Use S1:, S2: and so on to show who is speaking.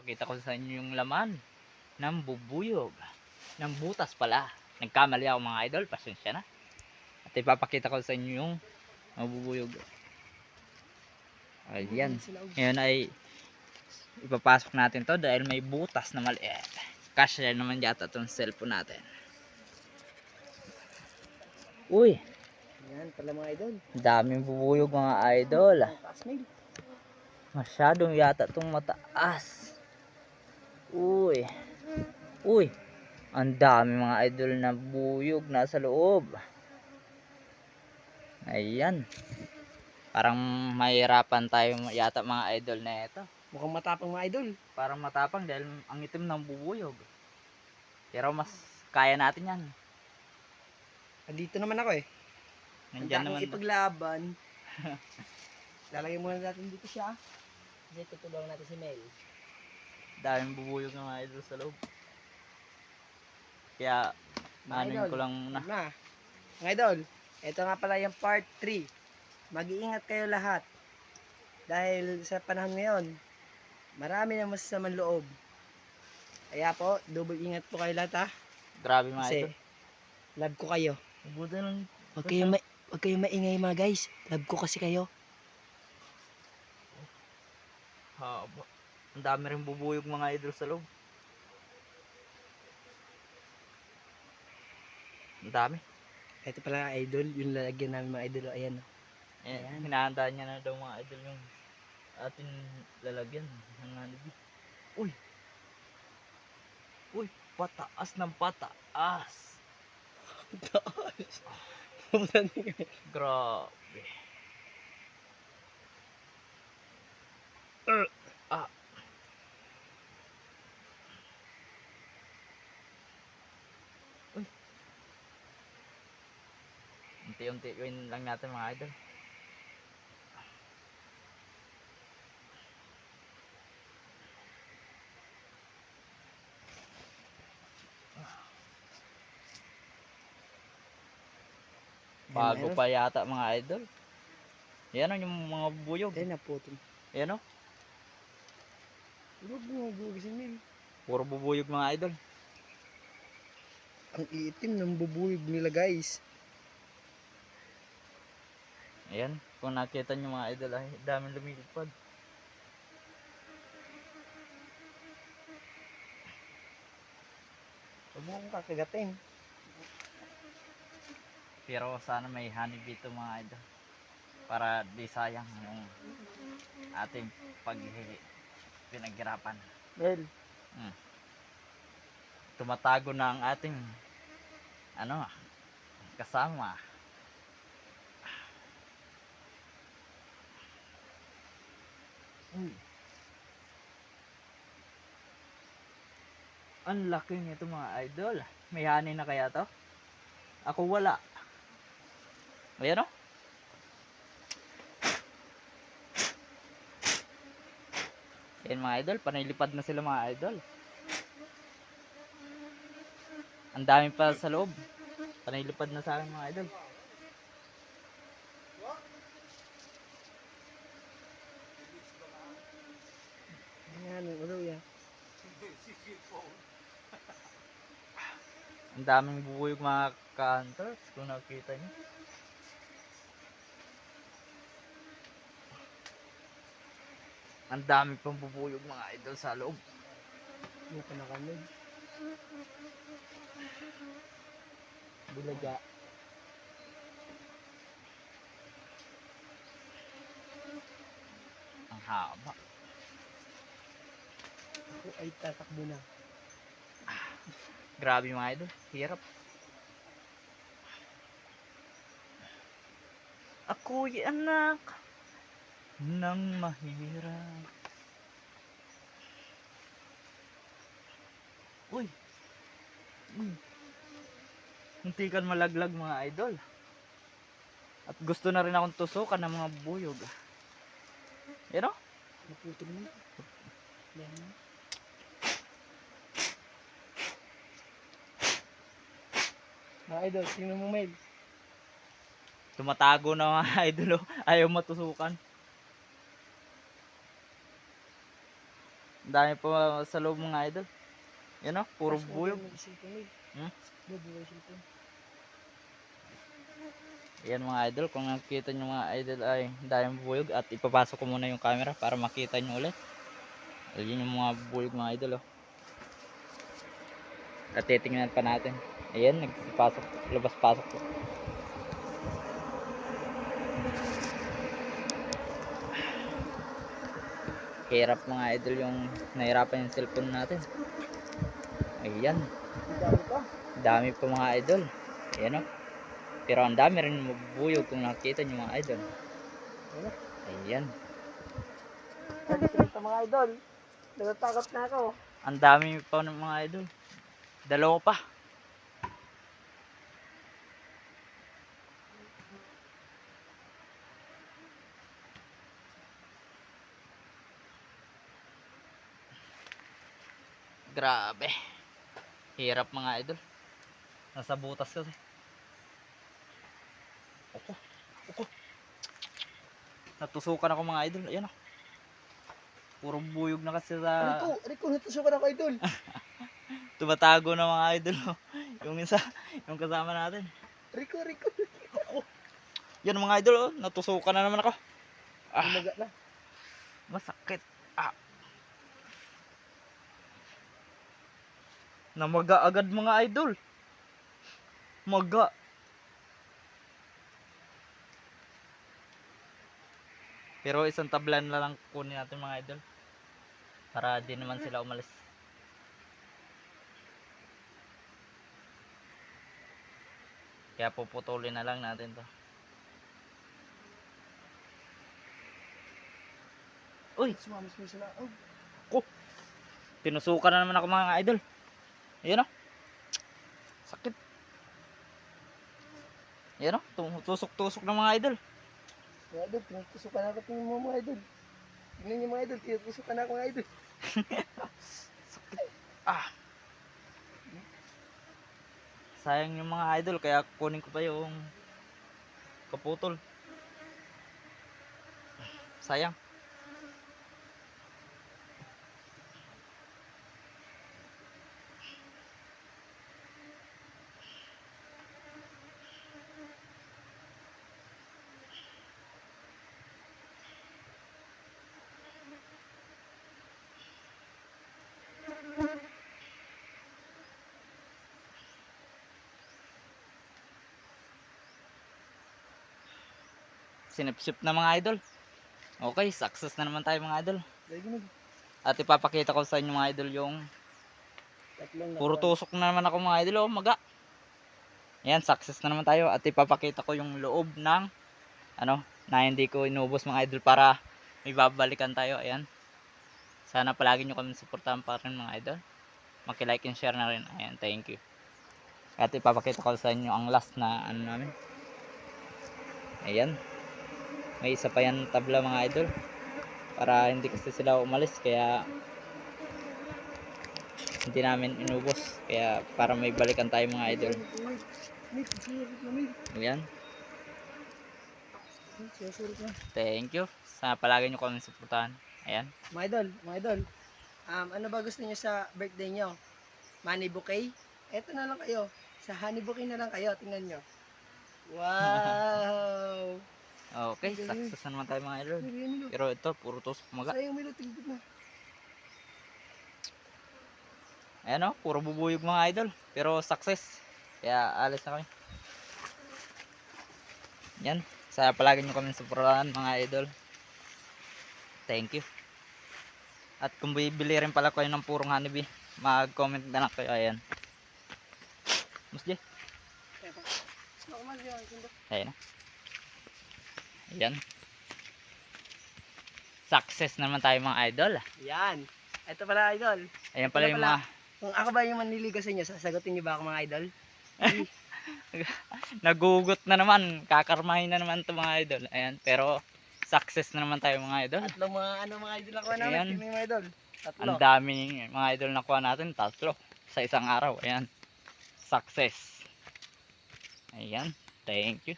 S1: ipapakita ko sa inyo yung laman ng bubuyog. Ng butas pala. Nagkamali ako mga idol, pasensya na. At ipapakita ko sa inyo yung bubuyog. Ayan. Ngayon ay ipapasok natin to dahil may butas na maliit. Kasya naman yata itong cellphone natin. Uy!
S2: Yan pala mga idol.
S1: Daming bubuyog mga idol.
S2: Pasmil.
S1: Masyadong yata itong mataas. Uy! Uy! Ang dami mga idol na buyog nasa loob. Ayan. Parang mahirapan tayo yata mga idol na ito.
S2: Mukhang matapang mga idol.
S1: Parang matapang dahil ang itim ng bubuyog. Pero mas kaya natin yan.
S2: Andito naman ako eh.
S1: Nandyan
S2: Handa
S1: naman.
S2: akong ipaglaban. Lalagay muna natin dito siya. Kasi tutulungan natin si Mel.
S1: Daming bubuyog ng mga idol sa loob. Kaya anuin ko lang muna.
S2: Mga idol, ito nga pala yung part 3. Mag-iingat kayo lahat. Dahil sa panahon ngayon, marami na masasamang loob. Kaya po, double ingat po kayo lahat ha.
S1: Grabe mga
S2: Kasi,
S1: idol.
S2: love ko kayo.
S1: Buti lang.
S2: Huwag kayong maingay mga guys. Love ko kasi kayo.
S1: Haba. Ang dami rin bubuyog mga idol sa loob. Ang dami.
S2: Ito pala idol, yung lalagyan namin mga idol. Ayan.
S1: Ayan. Hinahanda niya na daw mga idol yung ating lalagyan ng hanibi. Uy! Uy! Pataas ng pataas! Grabe! Ah! Uy! Unti-unti lang natin mga idol. Bago pa yata mga idol. Yan o yung mga bubuyog.
S2: Ayan na po.
S1: Yan o.
S2: Huwag mo bugisin mo.
S1: Puro bubuyog mga idol.
S2: Ang itim ng bubuyog nila guys.
S1: Ayan. Kung nakita nyo mga idol ay daming lumilipad.
S2: Huwag mo akong kakagatin.
S1: Pero sana may honeybee ito mga idol. Para di sayang yung ating pinaghirapan.
S2: Mel.
S1: Tumatago na ang ating kasama. Ang laki nito mga idol. May honey na kaya to? Ako wala. Ayan o. Ayan mga idol, panilipad na sila mga idol. Ang dami pa sa loob. Panilipad na sa akin mga idol.
S2: Ayan, ulo yan.
S1: Ang daming bubuyog mga ka-hunters kung nakita nyo. Ang dami pang bubuyog mga idol sa loob.
S2: Ano pa nakamig? Bulaga.
S1: Ang haba.
S2: Ako ay tatakbo na.
S1: Grabe mga idol. Hirap. Ako'y anak ng mahirap. Uy. Muntikan malaglag mga idol. At gusto na rin akong tusukan ng mga buyog. Yan o.
S2: Naputol mo. Yan. Mga idol, tingnan mo Mel.
S1: Tumatago na mga idol. Ayaw matusukan. Ang dami pa sa loob mga idol. Yan o, puro
S2: Mas,
S1: buyog.
S2: mag-cellphone, Will.
S1: Hmm?
S2: Bubuhay cellphone.
S1: Yan mga idol, kung nakikita nyo mga idol ay daming buyog at ipapasok ko muna yung camera para makita nyo ulit. Ayun yung mga buyog mga idol oh. At titingnan pa natin. Ayan, nagpasok, labas-pasok po. Hirap mga idol yung nahirapan yung cellphone natin. Ayan,
S2: Ang dami pa.
S1: dami pa mga idol. Ayan oh. Pero ang dami rin mabuyog kung nakita nyo mga idol.
S2: Ano?
S1: Ayan.
S2: Ito mga idol. Natatakot na ako.
S1: Ang dami pa ng mga idol. Dalawa pa. Grabe. Hirap mga idol. Nasa butas kasi. Ako. Ako. Natusukan ako mga idol. Ayan o. Puro buyog na kasi sa...
S2: Rico, natusukan ako idol.
S1: Tumatago na mga idol. Oh. Yung isa, yung kasama natin.
S2: Rico.
S1: Yan mga idol oh. Natusukan na naman ako.
S2: Lumaga na.
S1: Masakit. Namaga agad mga idol. Maga. Pero isang tablan na lang kunin natin mga idol. Para di naman sila umalis. Kaya puputulin na lang natin to. Uy!
S2: Sumamis mo sila. Oh.
S1: Ko! Tinusukan na naman ako mga idol. Ayan o. Sakit. Ayan o. Tusok-tusok na mga idol.
S2: Mga idol, tinutusukan ako. Tingnan mo mga idol. Tingnan niyo mga idol, tinutusukan ako mga idol.
S1: Sakit. Sayang yung mga idol. Kaya kunin ko pa yung kaputol. Sayang. Sinipsip na mga idol. Okay, success na naman tayo mga idol.
S2: Dahil
S1: At ipapakita ko sa inyo mga idol yung
S2: tatlong
S1: puro tusok na naman ako mga idol. Oh, maga. Ayan, success na naman tayo. At ipapakita ko yung loob ng na hindi ko inubos mga idol para may babalikan tayo. Ayan. Sana palagi nyo kami suportahan pa rin mga idol. Maki-like and share na rin. Ayan, thank you. At ipapakita ko sa inyo ang last na namin. Ayan. May isa pa yan tabla mga idol. Para hindi kasi sila umalis. Kaya hindi namin inubos. Kaya para may balikan tayo mga idol. Ayan. Thank you. Sana palagi nyo kami suportahan. Ayan.
S2: Mga idol. Ano ba gusto niyo sa birthday niyo? Money bouquet? Eto na lang kayo. Sa honey bouquet na lang kayo. Tingnan niyo. Wow!
S1: Okay, success na naman tayo mga idol. Pero ito, puro tusok maga.
S2: Sayang Milo, tingnan na.
S1: Ayan o, puro bubuyog mga idol. Pero success. Kaya alis na kami. Yan. Sana palagi nyo kami suportahan mga idol. Thank you. At kung bibili rin pala kayo ng purong honeybee, mag-comment na lang kayo. Ayan. Musje. Ayan. Ayan. Success naman tayo mga idol.
S2: Yan. Ito pala idol.
S1: Ayan pala yung mga
S2: Kung ako ba yung manliligaw sa inyo, sasagutin niyo ba ako mga idol?
S1: nagugot na naman. Kakarmahin na naman ito mga idol. Ayan. Pero success na naman tayo mga idol.
S2: Tatlo mga idol nakuha namin.
S1: Ayan.
S2: Tingnan mga idol. Tatlo.
S1: Ang dami mga idol nakuha natin. Tatlo. Sa isang araw. Ayan. Success. Ayan. Thank you.